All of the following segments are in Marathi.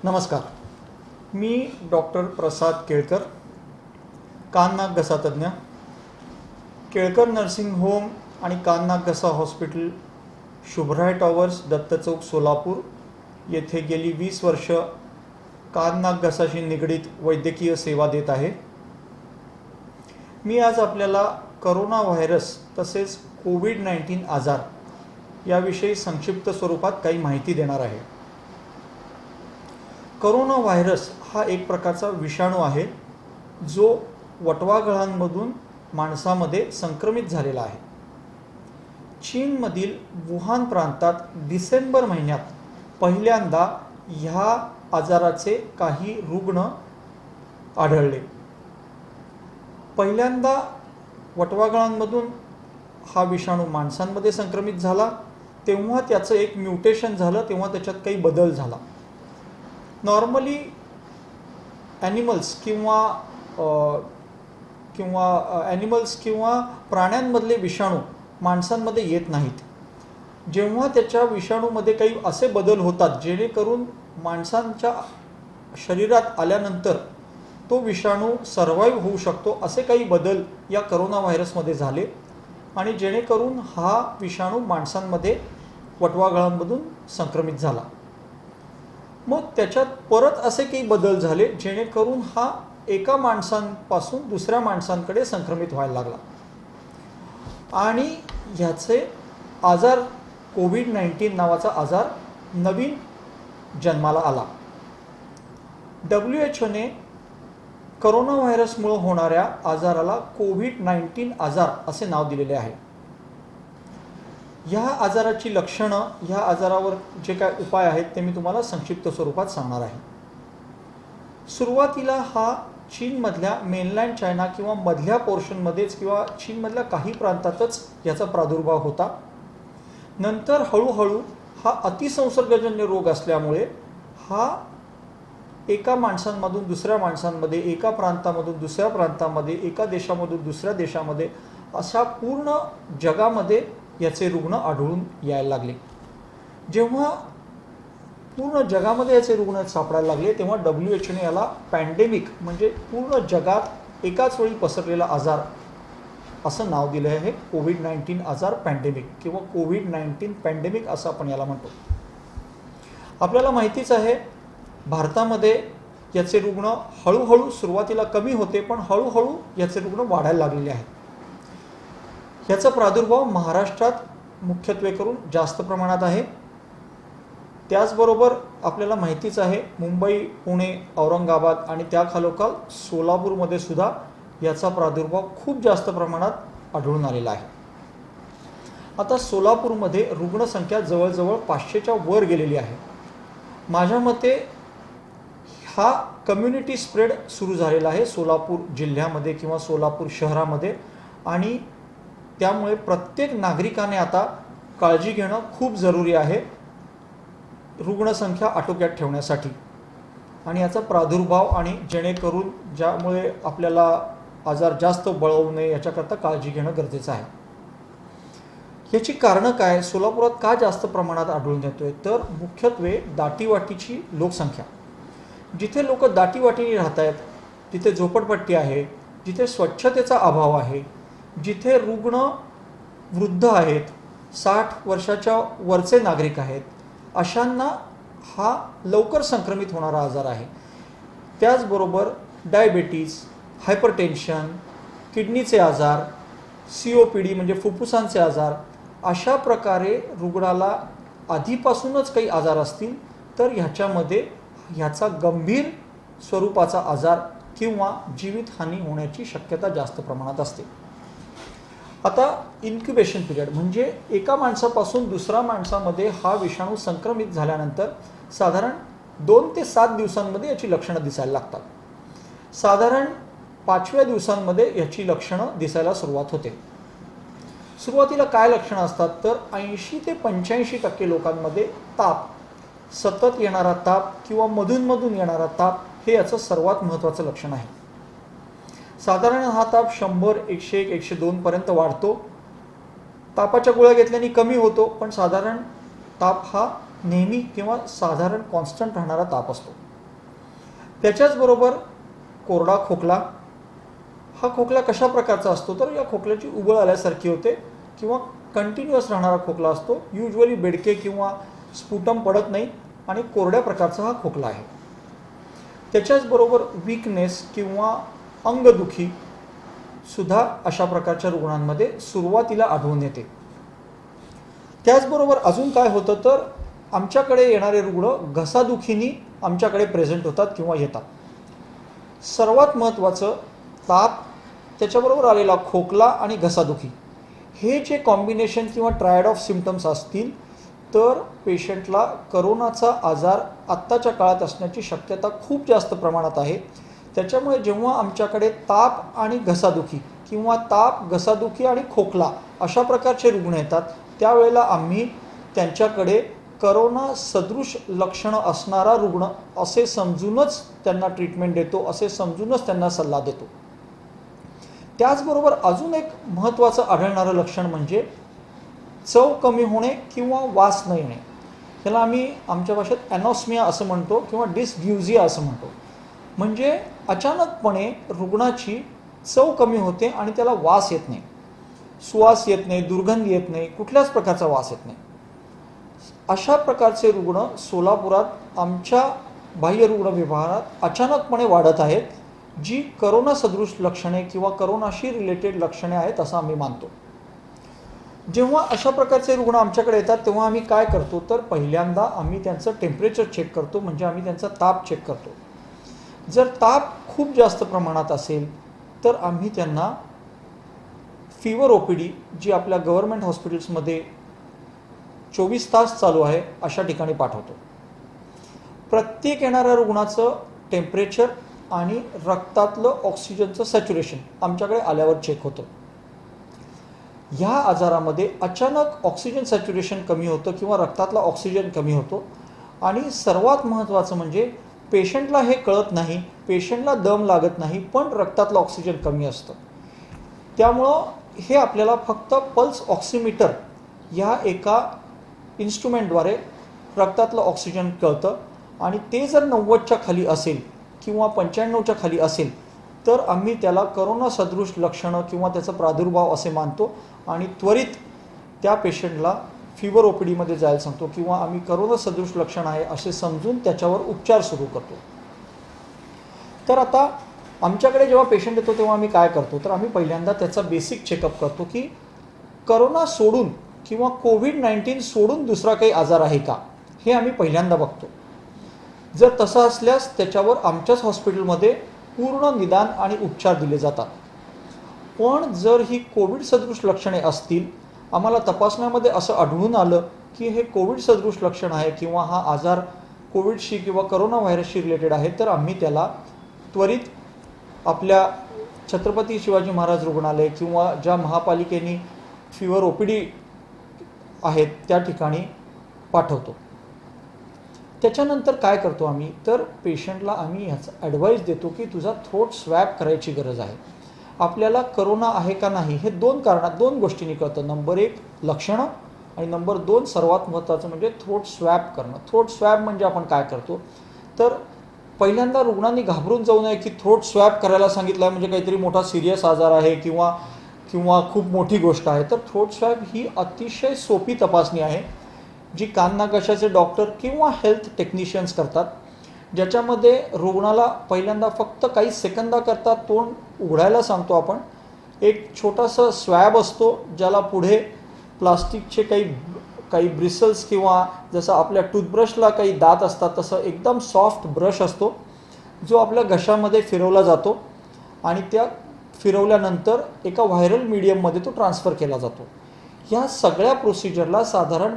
नमस्कार. मी डॉक्टर प्रसाद केळकर, कान नाक घसा तज्ज्ञ, केळकर नर्सिंग होम आणि कान नाक घसा हॉस्पिटल, शुभराय टॉवर्स, दत्त चौक, सोलापूर येथे गेली 20 वर्ष कान नाक घसाशी निगडीत वैद्यकीय सेवा देत आहे. मी आज आपल्याला करोना व्हायरस तसेच कोविड-19 आजार याविषयी संक्षिप्त स्वरूपात काही माहिती देणार आहे. करोना व्हायरस हा एक प्रकारचा विषाणू आहे जो वटवाघळांमधून माणसामध्ये संक्रमित झालेला आहे. चीनमधील वुहान प्रांतात डिसेंबर महिन्यात पहिल्यांदा ह्या आजाराचे काही रुग्ण आढळले. पहिल्यांदा वटवाघळांमधून हा विषाणू माणसांमध्ये संक्रमित झाला तेव्हा त्याचं एक म्युटेशन झालं, तेव्हा त्याच्यात काही बदल झाला. नॉर्मली ॲनिमल्स किंवा प्राण्यांमधले विषाणू माणसांमध्ये येत नाहीत. जेव्हा त्याच्या विषाणूमध्ये काही असे बदल होतात जेणेकरून माणसांच्या शरीरात आल्यानंतर तो विषाणू सर्वाईव्ह होऊ शकतो, असे काही बदल या करोना व्हायरसमध्ये झाले आणि जेणेकरून हा विषाणू माणसांमध्ये वटवाघळांमधून संक्रमित झाला. मग त्याच्यात परत असे काही बदल झाले जेणेकरून हा एका माणसांपासून दुसऱ्या माणसांकडे संक्रमित व्हायला लागला आणि ह्याचे आजार कोविड-19 नावाचा आजार नवीन जन्माला आला. WHOने करोना व्हायरसमुळे होणाऱ्या आजाराला कोविड-19 आजार असे नाव दिलेले आहे. ह्या आजाराची लक्षणं, ह्या आजारावर जे काय उपाय आहेत ते मी तुम्हाला संक्षिप्त स्वरूपात सांगणार आहे. सुरुवातीला हा चीनमधल्या मेनलँड चायना किंवा मधल्या पोर्शनमध्येच किंवा चीनमधल्या काही प्रांतातच याचा प्रादुर्भाव होता. नंतर हळूहळू हा अतिसंसर्गजन्य रोग असल्यामुळे हा एका माणसांमधून दुसऱ्या माणसांमध्ये, एका प्रांतामधून दुसऱ्या प्रांतामध्ये, एका देशामधून दुसऱ्या देशामध्ये अशा पूर्ण जगामध्ये याचे रुग्ण आढळून यायला लागले. जेव्हा पूर्ण जगामध्ये याचे रुग्ण सापडायला लागले तेव्हा WHOने याला पॅन्डेमिक म्हणजे पूर्ण जगात एकाच वेळी पसरलेला आजार असं नाव दिलं आहे. कोविड-19 आजार पॅन्डेमिक किंवा कोविड-19 पॅन्डेमिक असं आपण याला म्हणतो. आपल्याला माहितीच आहे भारतामध्ये याचे रुग्ण हळूहळू सुरुवातीला कमी होते पण हळूहळू याचे रुग्ण वाढायला लागलेले आहेत. याचा प्रादुर्भाव महाराष्ट्रात मुख्यत्वे करून जास्त प्रमाणात आहे. त्याचबरोबर आपल्याला माहितीच आहे मुंबई, पुणे, औरंगाबाद आणि त्याखालोखाल सोलापूरमध्ये सुद्धा याचा प्रादुर्भाव खूप जास्त प्रमाणात आढळून आलेला आहे. आता सोलापूरमध्ये रुग्णसंख्या जवळजवळ 500च्या वर गेलेली आहे. माझ्या मते हा कम्युनिटी स्प्रेड सुरू झालेला आहे सोलापूर जिल्ह्यामध्ये किंवा सोलापूर शहरामध्ये आणि त्यामुळे प्रत्येक नागरिकाने आता काळजी घेणं खूप जरुरी आहे रुग्णसंख्या आटोक्यात ठेवण्यासाठी आणि याचा प्रादुर्भाव आणि जेणेकरून ज्यामुळे आपल्याला आजार जास्त बळवू नये याच्याकरता काळजी घेणं गरजेचं आहे. याची कारणं काय, सोलापुरात का जास्त प्रमाणात आढळून येतोय, तर मुख्यत्वे दाटीवाटीची लोकसंख्या. जिथे लोक दाटीवाटीने राहत आहेत, जिथे झोपडपट्टी आहे, जिथे स्वच्छतेचा अभाव आहे, जिथे रुग्ण वृद्ध आहेत, 60 वर्षाच्या वरचे नागरिक आहेत, अशांना हा लवकर संक्रमित होणारा आजार आहे. त्याचबरोबर डायबेटीज, हायपरटेन्शन, किडनीचे आजार, COPD म्हणजे फुफ्फुसांचे आजार, अशा प्रकारे रुग्णाला आधीपासूनच काही आजार असतील तर ह्याचा गंभीर स्वरूपाचा आजार किंवा जीवितहानी होण्याची शक्यता जास्त प्रमाणात असते. आता इन्क्युबेशन पिरियड म्हणजे एका माणसापासून दुसऱ्या माणसामध्ये हा विषाणू संक्रमित झाल्यानंतर साधारण 2 ते 7 दिवसांमध्ये याची लक्षणं दिसायला लागतात. साधारण 5व्या दिवसांमध्ये याची लक्षणं दिसायला सुरुवात होते. सुरुवातीला काय लक्षणं असतात तर 80 ते 85% लोकांमध्ये ताप, सतत येणारा ताप किंवा मधून येणारा ताप हे याचं सर्वात महत्त्वाचं लक्षण आहे. साधारण हा ताप 100, 101, 102 पर्यंत वाढतो. तापाच्या गोळ्या घेतल्याने कमी होतो, पण साधारण ताप हा नेहमी किंवा साधारण कॉन्स्टंट राहणारा ताप असतो. त्याच्याचबरोबर कोरडा खोकला. हा खोकला कशा प्रकारचा असतो तर या खोकल्याची उबळ आल्यासारखी होते किंवा कंटिन्युअस राहणारा खोकला असतो. युजली बेडके किंवा स्फुटम पडत नाही आणि कोरड्या प्रकारचा हा खोकला आहे. त्याच्याचबरोबर वीकनेस किंवा अंगदुखी सुद्धा अशा प्रकारच्या रुग्णांमध्ये सुरुवातीला आढळून येते. त्याचबरोबर अजून काय होतं तर आमच्याकडे येणारे रुग्ण घसादुखीनी आमच्याकडे प्रेझेंट होतात किंवा येतात. सर्वात महत्त्वाचं ताप, त्याच्याबरोबर आलेला खोकला आणि घसादुखी हे जे कॉम्बिनेशन किंवा ट्रायड ऑफ सिम्पटम्स असतील तर पेशंटला करोनाचा आजार आत्ताच्या काळात असण्याची शक्यता खूप जास्त प्रमाणात आहे. त्याच्यामुळे जेव्हा आमच्याकडे ताप आणि घसादुखी किंवा ताप, घसादुखी आणि खोकला अशा प्रकारचे रुग्ण येतात त्यावेळेला आम्ही त्यांच्याकडे करोना सदृश लक्षणं असणारा रुग्ण असे समजूनच त्यांना ट्रीटमेंट देतो, असे समजूनच त्यांना सल्ला देतो. त्याचबरोबर अजून एक महत्त्वाचं आढळणारं लक्षण म्हणजे चव कमी होणे किंवा वास न येणे. त्याला आम्ही आमच्या भाषेत ॲनॉस्मिया असं म्हणतो किंवा डिसग्युझिया असं म्हणतो. म्हणजे अचानकपणे रुग्णाची चव कमी होते आणि त्याला वास येत नाही, सुवास येत नाही, दुर्गंध येत नाही, कुठल्याच प्रकारचा वास येत नाही. अशा प्रकारचे रुग्ण सोलापुरात आमच्या बाह्य रुग्ण विभागात अचानकपणे वाढत आहेत, जी करोना सदृश लक्षणे किंवा करोनाशी रिलेटेड लक्षणे आहेत असं आम्ही मानतो. जेव्हा अशा प्रकारचे रुग्ण आमच्याकडे येतात तेव्हा आम्ही काय करतो तर पहिल्यांदा आम्ही त्यांचं टेम्परेचर चेक करतो, म्हणजे आम्ही त्यांचा ताप चेक करतो. जर ताप खूप जास्त प्रमाणात असेल तर आम्ही त्यांना फीवर ओपीडी जी आपल्या गव्हर्नमेंट हॉस्पिटल्समध्ये 24 तास चालू आहे अशा ठिकाणी पाठवतो. प्रत्येक येणाऱ्या रुग्णाचं टेम्परेचर आणि रक्तातलं ऑक्सिजनचं सॅच्युरेशन आमच्याकडे आल्यावर चेक होतं. ह्या आजारामध्ये अचानक ऑक्सिजन सॅच्युरेशन कमी होतं किंवा रक्तातला ऑक्सिजन कमी होतो आणि सर्वात महत्त्वाचं म्हणजे पेशंटला हे कळत नाही, पेशंटला दम लागत नाही, पण रक्तातलं ऑक्सिजन कमी असतं. त्यामुळं हे आपल्याला फक्त पल्स ऑक्सिमीटर ह्या एका इन्स्ट्रुमेंटद्वारे रक्तातलं ऑक्सिजन कळतं आणि ते जर 90च्या खाली असेल किंवा 95च्या खाली असेल तर आम्ही त्याला करोना सदृश लक्षणं किंवा त्याचा प्रादुर्भाव असे मानतो आणि त्वरित त्या पेशंटला फीवर ओपीडीमध्ये जायला सांगतो किंवा आम्ही करोना सदृश लक्षण आहे असे समजून त्याच्यावर उपचार सुरू करतो. तर आता आमच्याकडे जेव्हा पेशंट येतो तेव्हा आम्ही काय करतो तर आम्ही पहिल्यांदा त्याचा बेसिक चेकअप करतो की करोना सोडून किंवा कोविड-19 सोडून दुसरा काही आजार आहे का हे आम्ही पहिल्यांदा बघतो. जर तसं असल्यास त्याच्यावर आमच्याच हॉस्पिटलमध्ये पूर्ण निदान आणि उपचार दिले जातात. पण जर ही कोविड सदृश लक्षणे असतील, आम्हाला तपासण्यामध्ये असं आढळून आलं की हे कोविड सदृश लक्षण आहे किंवा हा आजार कोविडशी किंवा करोना व्हायरसशी रिलेटेड आहे तर आम्ही त्याला त्वरित आपल्या छत्रपती शिवाजी महाराज रुग्णालय किंवा ज्या महापालिकेने फीवर ओपीडी आहेत त्या ठिकाणी पाठवतो. त्याच्यानंतर काय करतो आम्ही तर पेशंटला आम्ही ह्याचा ॲडवाईस देतो की तुझा थ्रोट स्वॅब करायची गरज आहे. आपल्याला करोना आहे का नाही हे दोन गोष्टींनी कळतं. नंबर 1 लक्षणं आणि नंबर 2 सर्वात महत्त्वाचं म्हणजे थ्रोट स्वॅब करणं. थ्रोट स्वॅब म्हणजे आपण काय करतो तर पहिल्यांदा रुग्णांनी घाबरून जाऊ नये की थ्रोट स्वॅब करायला सांगितलं आहे म्हणजे काहीतरी मोठा सिरियस आजार आहे किंवा खूप मोठी गोष्ट आहे. तर थ्रोट स्वॅब ही अतिशय सोपी तपासणी आहे जी कान नाक घशाचे डॉक्टर किंवा हेल्थ टेक्निशियन्स करतात, ज्याच्यामध्ये रुग्णाला पहिल्यांदा फक्त काही सेकंदाकरता तोंड उघडायला सांगतो आपण. एक छोटासा स्वॅब असतो ज्याला पुढे प्लास्टिकचे काही ब्रिसल्स किंवा जसं आपल्या टूथब्रशला काही दात असतात तसं एकदम सॉफ्ट ब्रश असतो जो आपल्या घशामध्ये फिरवला जातो आणि त्या फिरवल्यानंतर एका व्हायरल मीडियममध्ये तो ट्रान्सफर केला जातो. ह्या सगळ्या प्रोसिजरला साधारण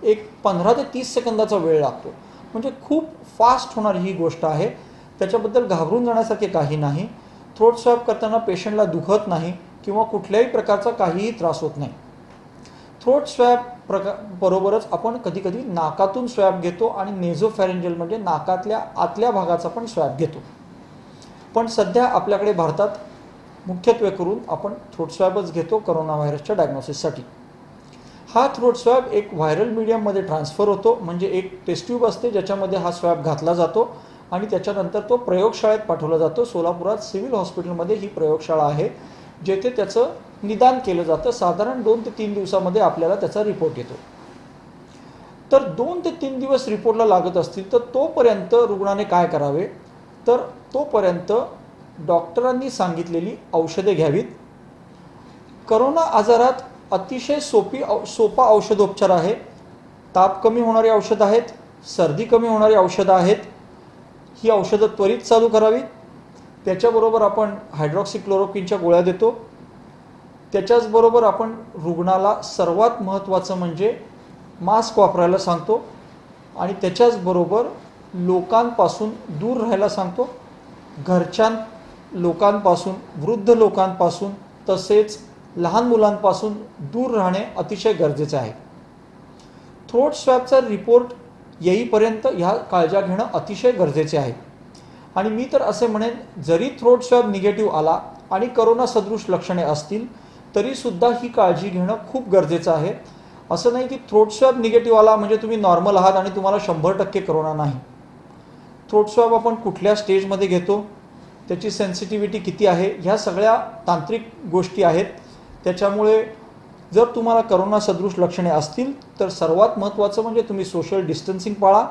एक 15 ते 30 सेकंदाचा वेळ लागतो. म्हणजे खूप फास्ट होणारी ही गोष्ट आहे. त्याच्याबद्दल घाबरून जाण्यासारखे काही नाही. थ्रोट स्वॅब करताना पेशंटला दुखत नाही किंवा कुठल्याही प्रकारचा काहीही त्रास होत नाही. थ्रोट स्वॅब बरोबरच आपण कधीकधी नाकातून स्वॅब घेतो आणि नेझोफॅरेंजियल म्हणजे नाकातल्या आतल्या भागाचा पण स्वॅब घेतो. पण सध्या आपल्याकडे भारतात मुख्यत्वे करून आपण थ्रोट स्वॅबच घेतो करोना व्हायरसच्या डायग्नोसिससाठी. हा थ्रोट स्वॅब एक व्हायरल मीडियममध्ये ट्रान्सफर होतो, म्हणजे एक टेस्ट ट्यूब असते ज्याच्यामध्ये हा स्वॅब घातला जातो आणि त्याच्यानंतर तो प्रयोगशाळेत पाठवला जातो. सोलापुरात सिव्हिल हॉस्पिटलमध्ये ही प्रयोगशाळा आहे, जेथे त्याचं निदान केलं जातं. साधारण 2 ते 3 दिवसामध्ये आपल्याला त्याचा रिपोर्ट येतो. तर 2 ते 3 दिवस रिपोर्टला लागत असतील तर तोपर्यंत रुग्णाने काय करावे, तर तोपर्यंत डॉक्टरांनी सांगितलेली औषधे घ्यावीत. करोना आजारात अतिशय सोपा औषधोपचार आहे. ताप कमी होणारी औषधं आहेत, सर्दी कमी होणारी औषधं आहेत. ही औषधं त्वरित चालू करावीत. त्याच्याबरोबर आपण हायड्रॉक्सिक्लोरोक्विनच्या गोळ्या देतो. त्याच्याचबरोबर आपण रुग्णाला सर्वात महत्त्वाचं म्हणजे मास्क वापरायला सांगतो आणि त्याच्याचबरोबर लोकांपासून दूर राहायला सांगतो. घरच्या लोकांपासून, वृद्ध लोकांपासून तसेच लहान मुलांपासून दूर राहणे अतिशय गरजेचे आहे. थ्रोट स्वॅबचा रिपोर्ट येईपर्यंत ह्या काळजी घेणं अतिशय गरजेचे आहे. आणि मी तर असे म्हणेन, जरी थ्रोट स्वॅब निगेटिव्ह आला आणि करोना सदृश लक्षणे असतील तरीसुद्धा ही काळजी घेणं खूप गरजेचं आहे. असं नाही की थ्रोट स्वॅब निगेटिव्ह आला म्हणजे तुम्ही नॉर्मल आहात आणि तुम्हाला 100% करोना नाही. थ्रोट स्वॅब आपण कुठल्या स्टेजमध्ये घेतो, त्याची सेन्सिटिव्हिटी किती आहे, ह्या सगळ्या तांत्रिक गोष्टी आहेत. त्याच्यामुळे जर तुम्हाला करोना सदृश लक्षणे असतील तर सर्वात महत्त्वाचं म्हणजे तुम्ही सोशल डिस्टन्सिंग पाळा,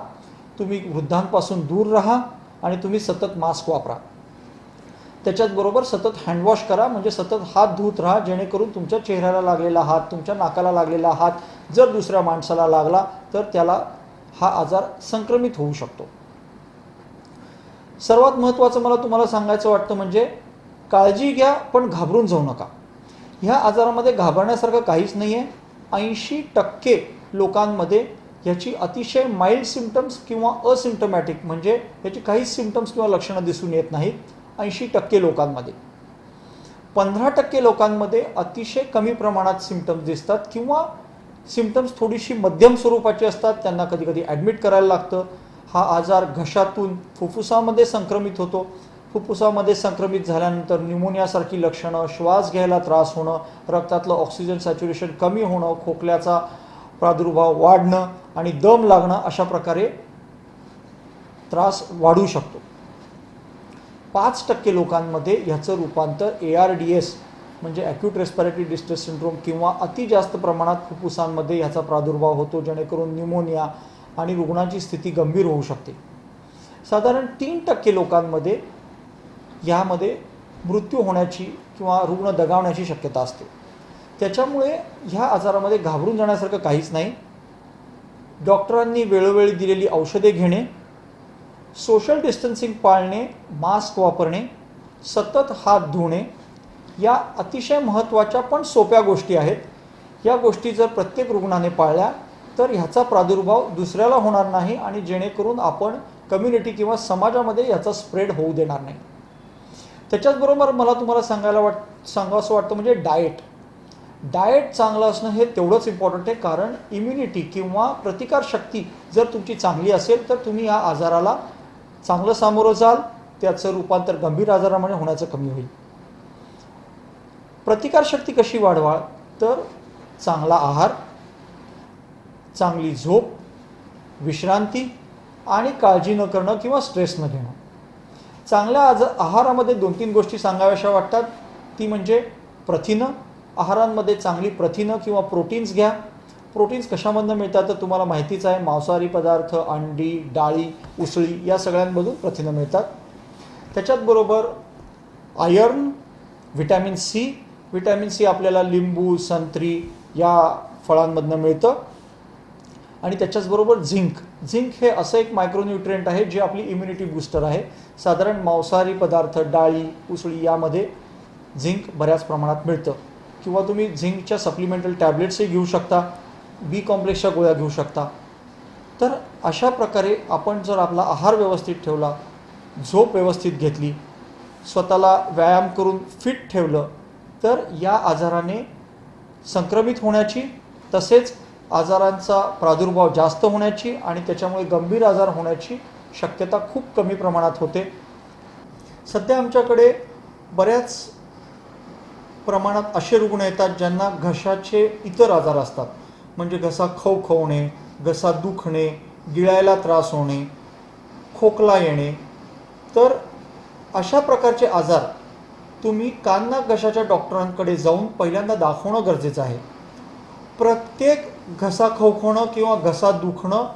तुम्ही वृद्धांपासून दूर राहा आणि तुम्ही सतत मास्क वापरा. त्याच्याचबरोबर सतत हँडवॉश करा, म्हणजे सतत हात धुत राहा, जेणेकरून तुमच्या चेहऱ्याला लागलेला हात, तुमच्या नाकाला लागलेला हात जर दुसऱ्या माणसाला लागला तर त्याला हा आजार संक्रमित होऊ शकतो. सर्वात महत्त्वाचं मला तुम्हाला सांगायचं वाटतं म्हणजे काळजी घ्या पण घाबरून जाऊ नका. ह्या आजारामध्ये घाबरण्यासारखं काहीच नाही आहे. 80% लोकांमध्ये याची अतिशय माइल्ड सिम्पटम्स किंवा असिम्प्टमॅटिक म्हणजे याची काहीच सिम्पटम्स किंवा लक्षणं दिसून येत नाहीत. 80% लोकांमध्ये. 15% लोकांमध्ये अतिशय कमी प्रमाणात सिम्पटम्स दिसतात किंवा सिम्पटम्स थोडीशी मध्यम स्वरूपाची असतात. त्यांना कधी कधी ॲडमिट करायला लागतं. हा आजार घशातून फुफ्फुसामध्ये संक्रमित होतो. फुफ्फुसामध्ये संक्रमित झाल्यानंतर न्यूमोनियासारखी लक्षणं, श्वास घ्यायला त्रास होणं, रक्तातलं ऑक्सिजन सॅच्युरेशन कमी होणं, खोकल्याचा प्रादुर्भाव वाढणं आणि दम लागणं अशा प्रकारे त्रास वाढू शकतो. 5% लोकांमध्ये ह्याचं रूपांतर ARDS म्हणजे ॲक्यूट रेस्पिरेटरी डिस्ट्रेस सिंड्रोम किंवा अति जास्त प्रमाणात फुफ्फुसांमध्ये ह्याचा प्रादुर्भाव होतो, जेणेकरून न्यूमोनिया आणि रुग्णाची स्थिती गंभीर होऊ शकते. साधारण 3% लोकांमध्ये ह्यामध्ये मृत्यू होण्याची किंवा रुग्ण दगावण्याची शक्यता असते. त्याच्यामुळे ह्या आजारामध्ये घाबरून जाण्यासारखं काहीच नाही. डॉक्टरांनी वेळोवेळी दिलेली औषधे घेणे, सोशल डिस्टन्सिंग पाळणे, मास्क वापरणे, सतत हात धुणे या अतिशय महत्त्वाच्या पण सोप्या गोष्टी आहेत. या गोष्टी जर प्रत्येक रुग्णाने पाळल्या तर ह्याचा प्रादुर्भाव दुसऱ्याला होणार नाही आणि जेणेकरून आपण कम्युनिटी किंवा समाजामध्ये याचा स्प्रेड होऊ देणार नाही. त्याच्याचबरोबर मला तुम्हाला सांगावंसं वाटतं म्हणजे डाएट चांगलं असणं हे तेवढंच इम्पॉर्टंट आहे. कारण इम्युनिटी किंवा प्रतिकारशक्ती जर तुमची चांगली असेल तर तुम्ही या आजाराला चांगलं सामोरं जाल, त्याचं रूपांतर गंभीर आजारामध्ये होण्याचं कमी होईल. प्रतिकारशक्ती कशी वाढवाल तर चांगला आहार, चांगली झोप, विश्रांती आणि काळजी न करणं किंवा स्ट्रेस न घेणं. चांगल्या आहारामध्ये 2-3 गोष्टी सांगाव्याशा वाटतात. ती म्हणजे प्रथिनं. आहारांमध्ये चांगली प्रथिनं किंवा प्रोटीन्स घ्या. प्रोटीन्स कशामधून मिळतात तर तुम्हाला माहितीच आहे. मांसाहारी पदार्थ, अंडी, डाळी, उसळी या सगळ्यांमधून प्रथिनं मिळतात. त्याच्याचबरोबर iron, vitamin C. Vitamin C आपल्याला लिंबू, संत्री या फळांमधून मिळतं. आणि त्याच्याचबरोबर झिंक हे असं एक मायक्रोन्यूट्रिएंट आहे जे आपली इम्युनिटी बूस्टर आहे. साधारण मांसाहारी पदार्थ, डाळी, उसळी यामध्ये झिंक बऱ्याच प्रमाणात मिळतं. किंवा तुम्ही झिंकच्या सप्लिमेंटल टॅब्लेट्सही घेऊ शकता, बी कॉम्प्लेक्सच्या गोळ्या घेऊ शकता. तर अशा प्रकारे आपण जर आपला आहार व्यवस्थित ठेवला, झोप व्यवस्थित घेतली, स्वतःला व्यायाम करून फिट ठेवलं तर या आजाराने संक्रमित होण्याची तसेच आजारांचा प्रादुर्भाव जास्त होण्याची आणि त्याच्यामुळे गंभीर आजार होण्याची शक्यता खूप कमी प्रमाणात होते. सध्या आमच्याकडे बऱ्याच प्रमाणात असे रुग्ण येतात ज्यांना घशाचे इतर आजार असतात. म्हणजे घसा खवखवणे, घसा दुखणे, गिळायला त्रास होणे, खोकला येणे, तर अशा प्रकारचे आजार तुम्ही कान नाक घशाच्या डॉक्टरांकडे जाऊन पहिल्यांदा दाखवणं गरजेचं आहे. प्रत्येक घसा खवखवणं किंवा घसा दुखणं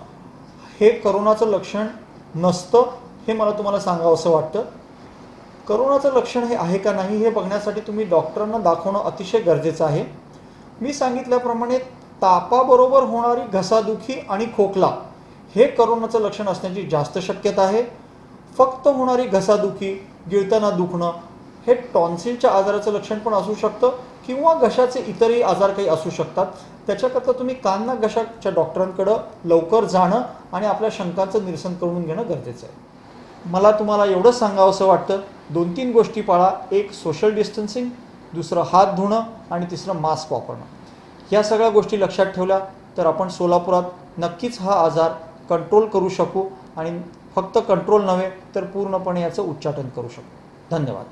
हे करोनाचं लक्षण नसतं, हे मला तुम्हाला सांगावंसं वाटतं. करोनाचं लक्षण हे आहे का नाही हे बघण्यासाठी तुम्ही डॉक्टरांना दाखवणं अतिशय गरजेचं आहे. मी सांगितल्याप्रमाणे तापाबरोबर होणारी घसादुखी आणि खोकला हे करोनाचं लक्षण असण्याची जास्त शक्यता आहे. फक्त होणारी घसादुखी, गिळताना दुखणं हे टॉन्सिलच्या आजाराचं लक्षण पण असू शकतं किंवा घशाचे इतरही आजार काही असू शकतात. त्याच्याकरता तुम्ही कान नाक घशाच्या डॉक्टरांकडं लवकर जाणं आणि आपल्या शंकांचं निरसन करून घेणं गरजेचं आहे. मला तुम्हाला एवढंच सांगावंसं वाटतं, 2-3 गोष्टी पाळा. एक, सोशल डिस्टन्सिंग, दुसरं हात धुणं आणि तिसरं मास्क वापरणं. या सगळ्या गोष्टी लक्षात ठेवल्या तर आपण सोलापुरात नक्कीच हा आजार कंट्रोल करू शकू आणि फक्त कंट्रोल नव्हे तर पूर्णपणे याचं उच्चाटन करू शकू. धन्यवाद.